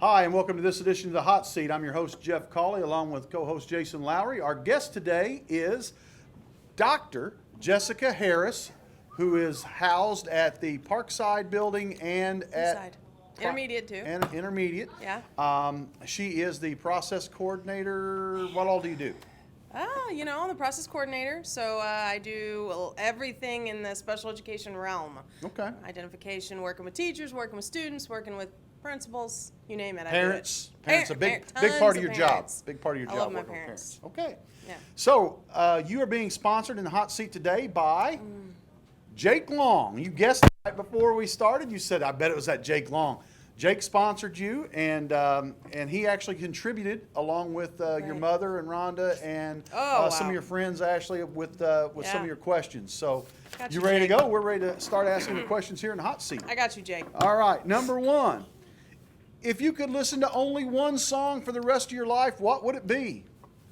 Hi, and welcome to this edition of The Hot Seat. I'm your host, Jeff Cawley, along with co-host Jason Lowry. Our guest today is Dr. Jessica Harris, who is housed at the Parkside building and at... Intermediate, too. And intermediate. Yeah. She is the process coordinator. What all do you do? I'm the process coordinator, so I do everything in the special education realm. Okay. Identification, working with teachers, working with students, working with principals, you name it. Parents. Parents, a big part of your job. Big part of your job. I love my working with parents. Okay. Yeah. So you are being sponsored in the hot seat today by Jake Long. You guessed it right before we started. You said, "I bet it was that Jake Long." Jake sponsored you, and he actually contributed along with your mother and Rhonda and some of your friends, Ashley, with some of your questions. So you ready to go? We're ready to start asking the questions here in the hot seat. I got you, Jake. All right. Number one. If you could listen to only one song for the rest of your life, what would it be?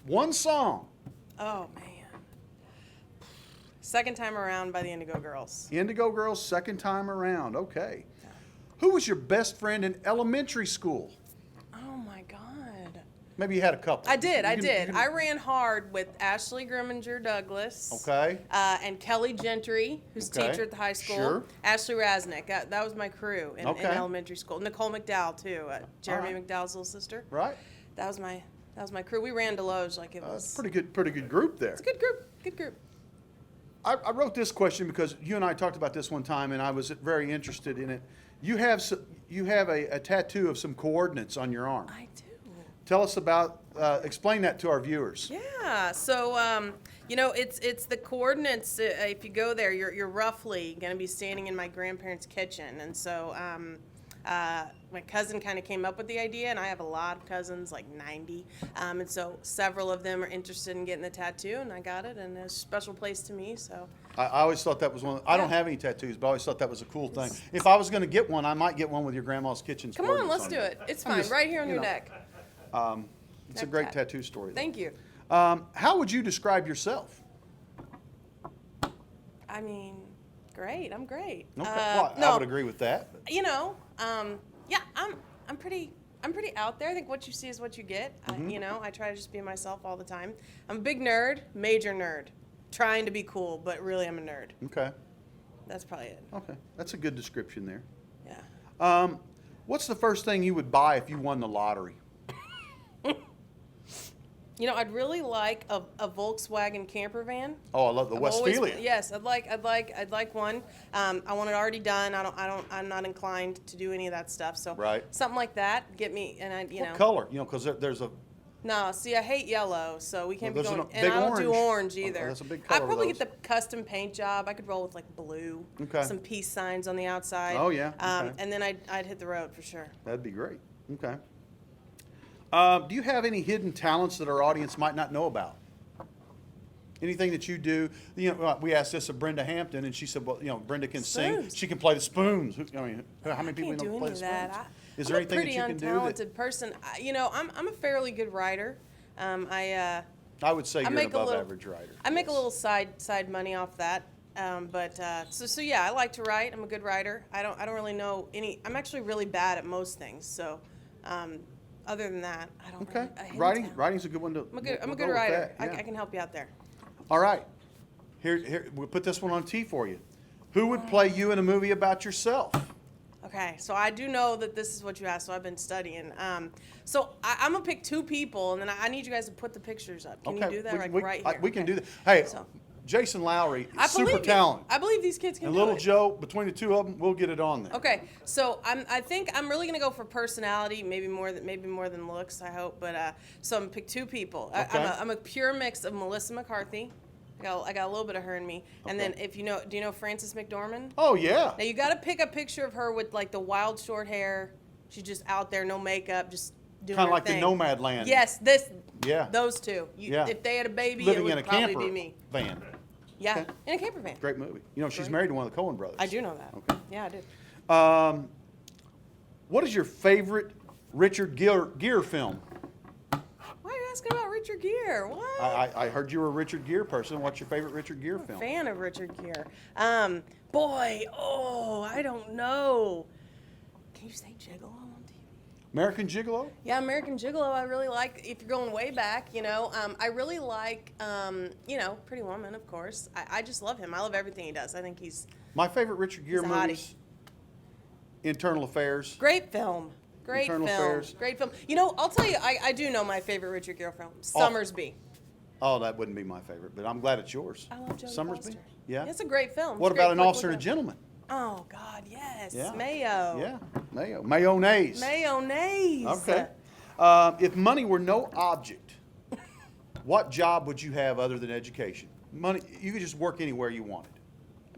One song. Oh, man. Second Time Around by the Indigo Girls. Indigo Girls, Second Time Around. Okay. Yeah. Who was your best friend in elementary school? Oh, my God. Maybe you had a couple. I did. I ran hard with Ashley Grimminger Douglas. Okay. And Kelly Gentry, who's teacher at the high school. Sure. Ashley Rasnick. That was my crew in elementary school. Nicole McDowell too. Jeremy McDowell's little sister. Right. That was my crew. We ran Deloge like it was. Pretty good group there. It's a good group. Good group. I wrote this question because you and I talked about this one time, and I was very interested in it. You have a tattoo of some coordinates on your arm. I do. Tell us about, explain that to our viewers. Yeah, so, it's the coordinates. If you go there, you're roughly going to be standing in my grandparents' kitchen. And so my cousin kind of came up with the idea, and I have a lot of cousins, like 90. And so several of them are interested in getting the tattoo, and I got it, and it's a special place to me, so. I always thought that was one. I don't have any tattoos, but I always thought that was a cool thing. If I was going to get one, I might get one with your grandma's kitchen. Come on, let's do it. It's fine, right here on your neck. It's a great tattoo story. Thank you. How would you describe yourself? I mean, great. I'm great. Okay. I would agree with that. I'm pretty out there. I think what you see is what you get. I try to just be myself all the time. I'm a big nerd, major nerd, trying to be cool, but really I'm a nerd. Okay. That's probably it. Okay. That's a good description there. Yeah. What's the first thing you would buy if you won the lottery? I'd really like a Volkswagen camper van. Oh, I love the Westphalia. Yes, I'd like one. I want it already done. I'm not inclined to do any of that stuff. So something like that, get me. And what color? Because there's a. No, see, I hate yellow, so we can't be going. And I don't do orange either. That's a big color. I'd probably get the custom paint job. I could roll with like blue. Okay. Some peace signs on the outside. Oh yeah. Okay. And then I'd hit the road for sure. That'd be great. Okay. Do you have any hidden talents that our audience might not know about? Anything that you do? We asked this of Brenda Hampton, and she said, "Well, Brenda can sing. She can play the spoons. How many people know play the spoons? Is there anything that you can do? I'm a pretty untalented person. I'm a fairly good writer. I would say you're an above average writer. I make a little side money off that. So yeah, I like to write. I'm a good writer. I don't really know any. I'm actually really bad at most things. So. Other than that, I don't. Okay. Really, Writing's a good one to. I'm a good writer. Yeah. I can help you out there. All right. Here we'll put this one on T for you. Who would play you in a movie about yourself? Okay, so I do know that this is what you asked, so I've been studying. So I'm gonna pick two people, and then I need you guys to put the pictures up. Can you do that right here? We can do that. Hey. Jason Lowry is super talented. I believe these kids can do it. And Little Joe, between the two of them, we'll get it on there. Okay, so I think I'm really gonna go for personality, maybe more than looks. I hope, but so I'm gonna pick two people. Okay. I'm a pure mix of Melissa McCarthy. I got a little bit of her in me, and then do you know Frances McDormand? Oh yeah. Now you got to pick a picture of her with like the wild short hair. She's just out there, no makeup, just doing her thing. Kind of like the Nomad Land. Yes, Yeah. those two. If they had a baby, living it would in a probably camper be me. van. Yeah, in a camper van. Great movie. She's married to one of the Coen brothers. I do know that. Okay. Yeah, I do. What is your favorite Richard Gere film? Why are you asking about Richard Gere? What? I heard you were a Richard Gere person. What's your favorite Richard Gere film? Fan of Richard Gere. I don't know. Can you say Gigolo on TV? American Gigolo? Yeah, American Gigolo, I really like, if you're going way back, you know. I really like, you know, Pretty Woman, of course. I just love him. I love everything he does. I think he's My favorite Richard Gere He's a hottie. movies, Internal Affairs. great film. Great Internal film. Affairs. Great film. You know, I'll tell you, I do know my favorite Richard Gere film, Summersby. Oh, that wouldn't be my favorite, but I'm glad it's yours. I love Jodie Summersby? Foster. Yeah. It's a great film. What It's a about An great flick. Officer Look and a it Gentleman? up. Oh, God, yes. Yeah. Mayo. Yeah. Mayo. Mayonnaise. Mayonnaise. Okay. If money were no object, what job would you have other than education? Money, you could just work anywhere you wanted.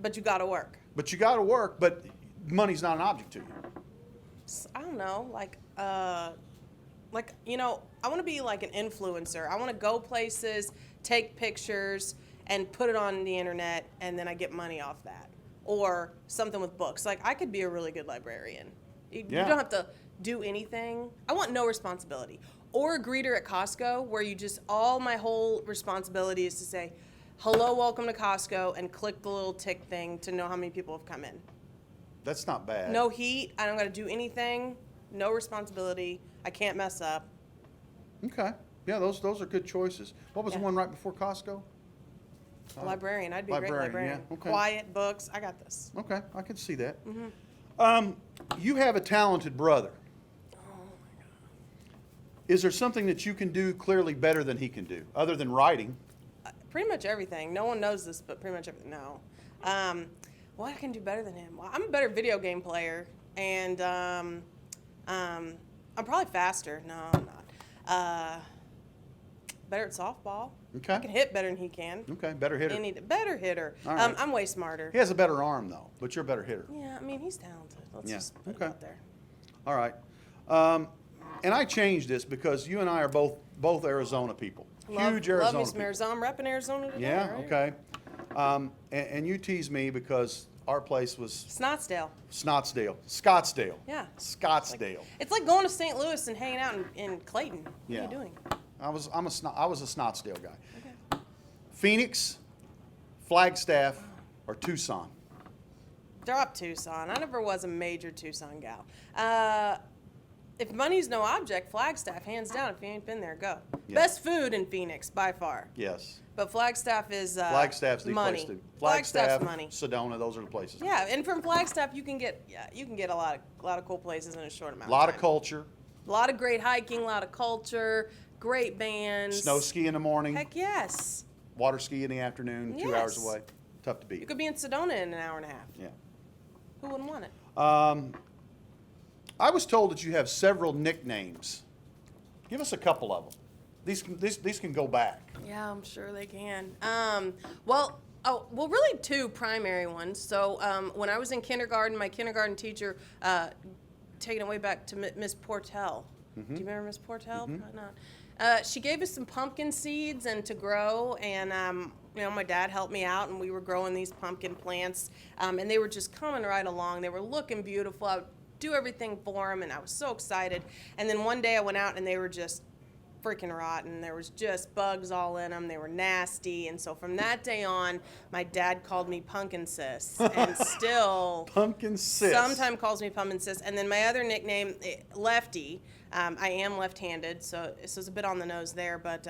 But you got to work. But you got to work, but money's not an object to you. I don't know, you know, I want to be like an influencer. I want to go places, take pictures, and put it on the internet, and then I get money off that. Or something with books. Like, I could be a really good librarian. You Yeah. don't have to do anything. I want no responsibility. Or a greeter at Costco, where you just, all my whole responsibility is to say, hello, welcome to Costco, and click the little tick thing to know how many people have come in. That's not bad. No heat. I don't got to do anything. No responsibility. I can't mess up. Okay. Yeah, those are good choices. What was the Yeah. one right before Costco? Librarian. I'd be a great librarian. yeah, okay. Quiet books. I got this. Okay, I can see that. Mm-hmm. You have a talented brother. Oh my God. Is there something that you can do clearly better than he can do, other than writing? Pretty much everything. No one knows this, but pretty much everything. No. What I can do better than him? Well, I'm a better video game player, and I'm probably faster. No, I'm not. Better at softball. Okay. I can hit better than he can. Okay, better hitter. Better hitter. All right. I'm way smarter. He has a better arm, though, but you're a better hitter. Yeah, I mean, he's talented. Let's Yeah, just put okay. it out there. All right. And I changed this because you and I are both Arizona people. Huge Arizona Love me some people. Arizona. I'm repping Arizona today, Yeah, right? okay. And you tease me because our place was Scottsdale. Scottsdale. Yeah. Scottsdale. It's like going to St. Louis and hanging out in Clayton. What Yeah. are you doing? I was a Scottsdale guy. Okay. Phoenix, Flagstaff, or Tucson. Drop Tucson. I never was a major Tucson gal. If money's no object, Flagstaff, hands down. If you ain't been there, go. Yeah. Best food in Phoenix, by far. Yes. But Flagstaff is Flagstaff's the money. place to. Flagstaff's money. Sedona, those are the places. Yeah, and from Flagstaff you can get a lot of cool places in a short amount. A lot of of time. culture. A lot of great hiking, a lot of culture, great bands. Snow ski in the morning. Heck yes. Water ski in the afternoon. 2 hours Yes. away. Tough to You beat. could be in Sedona in an hour and a half. Yeah. Who wouldn't want it? I was told that you have several nicknames. Give us a couple of them. These can go back. Yeah, I'm sure they can. Well, really two primary ones. So when I was in kindergarten, my kindergarten teacher, taking it way back to Miss Portel. Do you remember Miss Portel? Probably not. She gave us some pumpkin seeds and to grow, and my dad helped me out, and we were growing these pumpkin plants, and they were just coming right along. They were looking beautiful. I would do everything for them, and I was so excited. And then one day I went out, and they were just freaking rotten. There was just bugs all in them. They were nasty. And so from that day on, my dad called me Pumpkin Sis, and still Pumpkin Sis. sometimes calls me Pumpkin Sis. And then my other nickname, Lefty. I am left-handed, so it's a bit on the nose there. But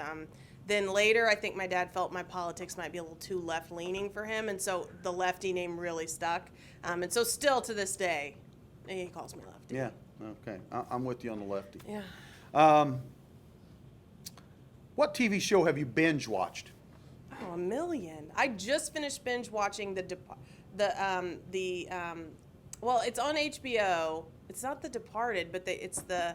then later, I think my dad felt my politics might be a little too left-leaning for him, and so the Lefty name really stuck. And so still to this day, he calls me Lefty. Yeah. Okay. I'm with you on the lefty. Yeah. What TV show have you binge watched? Oh, a million. I just finished binge watching well, it's on HBO. It's not The Departed, but it's the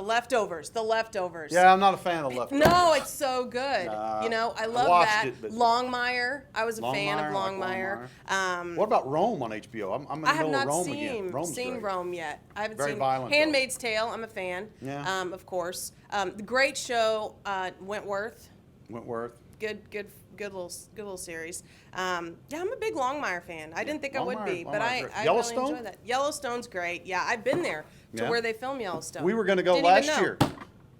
Leftovers. The Leftovers. Yeah, I'm not a fan of leftovers. No, it's so good. I love watched that. it, but- Longmire. I was a fan of Longmire, Longmire. What about Rome on HBO? I'm in the I have middle of not Rome again. Rome's seen great. Rome yet. I haven't Very seen violent, though. Handmaid's Tale. I'm a fan. Yeah. Of course. The great show, Wentworth. Wentworth. Good little series. I'm a big Longmire fan. I didn't think I would be, but I Longmire's great. really Yellowstone? enjoy that. Yellowstone's great. Yeah, I've been there to Yeah. where they film Yellowstone. We were going to go Didn't even last know. year.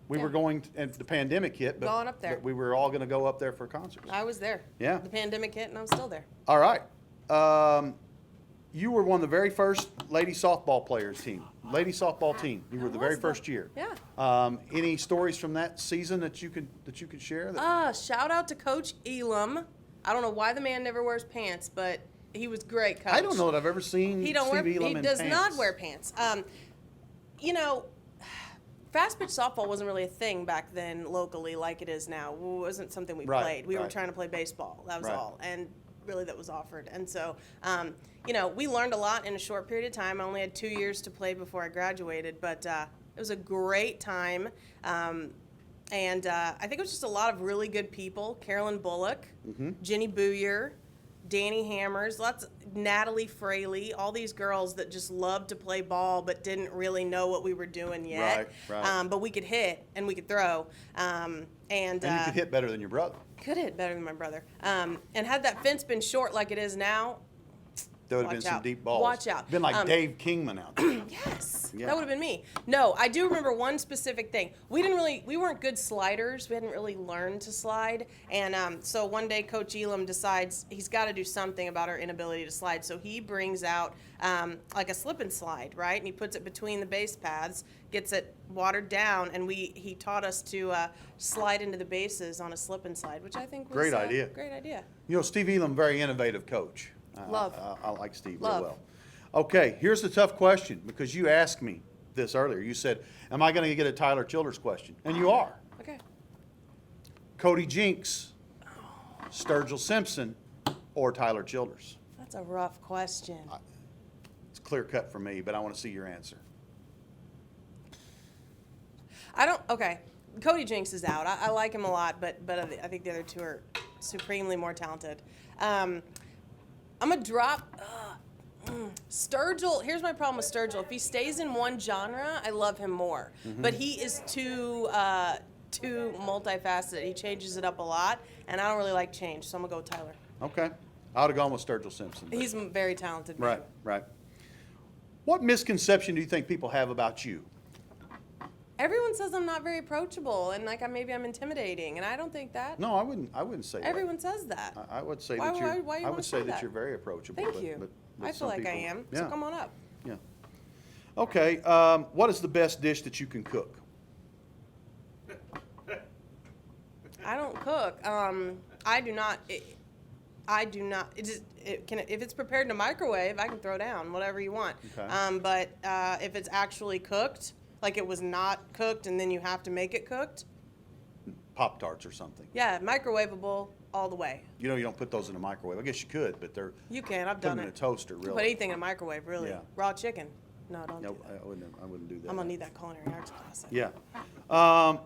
We Yeah. were going, and the pandemic hit, but, Going up there. but we were all going to go up there for concerts. I was there. Yeah. The pandemic hit, and I'm still there. All right. You were one of the very first lady softball players team. lady softball team. You were the very was first year. Yeah. Any stories from that season that you could share? That, Shout out to Coach Elam. I don't know why the man never wears pants, but he was great coach. I don't know that I've ever seen He don't wear. Steve Elam He in does pants. not wear pants. You know, fast pitch softball wasn't really a thing back then locally like it is now. It wasn't something we Right, played. We were right. trying to play baseball. That was Right. all. And really that was offered. And so, you know, we learned a lot in a short period of time. I only had 2 years to play before I graduated, but it was a great time. And I think it was just a lot of really good people. Carolyn Bullock, Jenny Booyer, Danny Hammers, Natalie Fraley, all these girls that just loved to play ball but didn't really know what we were doing yet. Right. But we could hit and we could throw. And And you could hit better than your brother. could hit better than my brother. And had that fence been short like it is now, There would have been Watch some out. deep balls. Watch out. Been like Dave Kingman out there. yes, Yeah. that would have been me. No, I do remember one specific thing. We weren't good sliders. We hadn't really learned to slide. And so one day Coach Elam decides he's got to do something about our inability to slide. So he brings out like a slip and slide, right? And he puts it between the base paths, gets it watered down, and he taught us to slide into the bases on a slip and slide, which I think was Great idea. Great idea. You know, Steve Elam, very innovative coach. Love. I like Steve Love. real well. Okay, here's the tough question, because you asked me this earlier. You said, am I going to get a Tyler Childers question? And you are. Okay. Cody Jinks, Sturgill Simpson, or Tyler Childers? That's a rough question. It's clear cut for me, but I want to see your answer. Okay. Cody Jinks is out. I like him a lot, but I think the other two are supremely more talented. I'm going to drop Sturgill. Here's my problem with Sturgill. If he stays in one genre, I love him more. But he is too multifaceted. He changes it up a lot, and I don't really like change, so I'm going to go with Tyler. Okay. I would have gone with Sturgill Simpson. but- He's very talented. man. Right. What misconception do you think people have about you? Everyone says I'm not very approachable, and like maybe I'm intimidating, and I don't think that. No, I wouldn't say that. Everyone says that. I would say Why- that you're. why you I wanna would say say that that? you're very approachable. Thank but- you. but I feel some like I people- am. Yeah. So come on up. Yeah. Okay. What is the best dish that you can cook? I don't cook. I do not. I do not. If it's prepared in a microwave, I can throw down whatever you want. Okay. But if it's actually cooked, like it was not cooked and then you have to make it cooked, Pop-Tarts or something. yeah, microwavable all the way. You know, you don't put those in a microwave. I guess you could, but they're You can. I've put done them in a it. toaster. You Really. put anything in a microwave, really. Yeah. Raw chicken. No, don't No, do that. I wouldn't do that. I'm gonna need that culinary arts class. Yeah.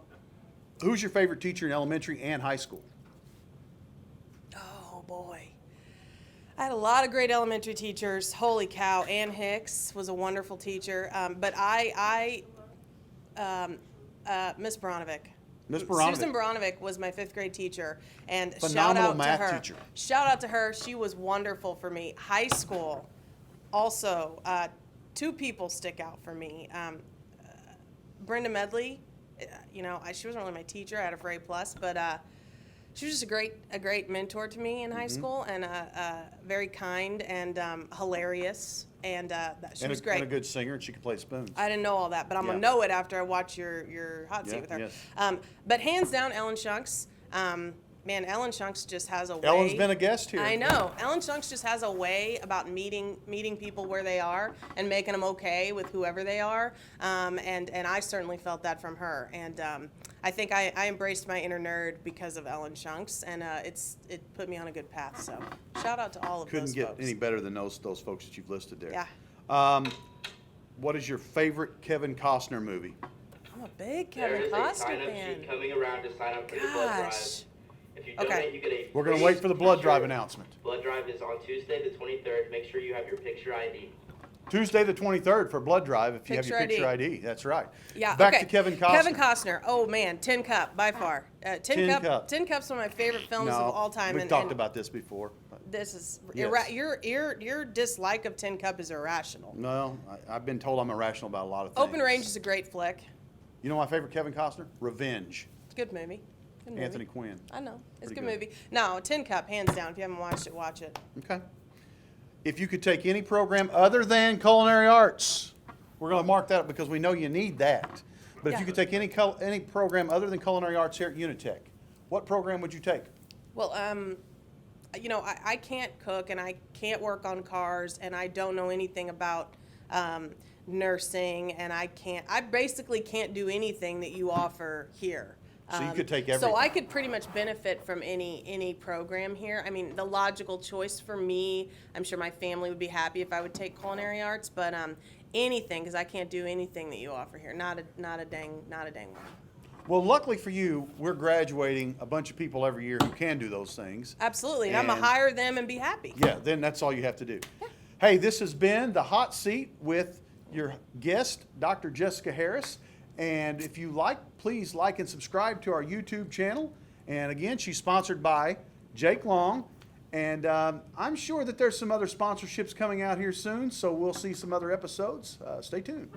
Who's your favorite teacher in elementary and high school? Oh boy. I had a lot of great elementary teachers. Holy cow. Ann Hicks was a wonderful teacher. But Miss Baranovic. Miss Baranovic. Susan Baranovic was my 5th grade teacher. And shout Phenomenal out math to her. teacher. Shout out to her. She was wonderful for me. High school, also, 2 people stick out for me. Brenda Medley, she wasn't really my teacher. I had her for A+, but she was just a great mentor to me in high school, and very kind and hilarious, and she was great. And a good singer, and she could play spoons. I didn't know all that, but I'm gonna Yeah. know it after I watch your hot seat Yeah, with her. yes. But hands down, Ellen Shunks. Man, Ellen Shunks just has a way. Ellen's been a guest here. I know. Ellen Shunks just has a way about meeting people where they are and making them okay with whoever they are. And I certainly felt that from her. And I think I embraced my inner nerd because of Ellen Shunks, and it put me on a good path. So shout out to all of Couldn't those get folks. any better than those folks that you've listed there. Yeah. What is your favorite Kevin Costner movie? I'm a big There Kevin is a Costner sign-up fan. sheet coming around to sign up for the blood drive. Gosh. If you Okay. donate, you get a We're going to free wait for the blood drive t-shirt. announcement. Blood drive is on Tuesday, the 23rd. Make sure you have your picture ID. Tuesday the 23rd for blood drive if you have your Picture picture ID. That's right. Yeah. Back okay. to Kevin Costner. Kevin Costner. Oh man, Tin Cup by far. Tin Cup. Tin Cup's one of my favorite films No, of all time. We've talked about this before. This is Yes. your dislike of Tin Cup is irrational. No, I've been told I'm irrational about a lot of things. Open Range is a great flick. You know my favorite Kevin Costner? Revenge. It's a good movie. Good movie. Anthony Quinn. I know. It's a Pretty good good. movie. No, Tin Cup, hands down. If you haven't watched it, watch it. Okay. If you could take any program other than culinary arts, We're going to mark that up because we know you need that. But if Yeah. you could take any program other than culinary arts here at UniTec, what program would you take? Well, you know, I can't cook and I can't work on cars and I don't know anything about nursing and I basically can't do anything that you offer here. So you could take So everything. I could pretty much benefit from any program here. I mean, the logical choice for me, I'm sure my family would be happy if I would take culinary arts, but anything, because I can't do anything that you offer here. Not a dang one. Well, luckily for you, we're graduating a bunch of people every year who can do those things. Absolutely, and I'm gonna And- hire them and be happy. Yeah, then that's all you have to do. Hey, this has been The Hot Seat with your guest, Dr. Jessica Harris. And if you like, please like and subscribe to our YouTube channel. And again, she's sponsored by Jake Long. And I'm sure that there's some other sponsorships coming out here soon, so we'll see some other episodes. Stay tuned.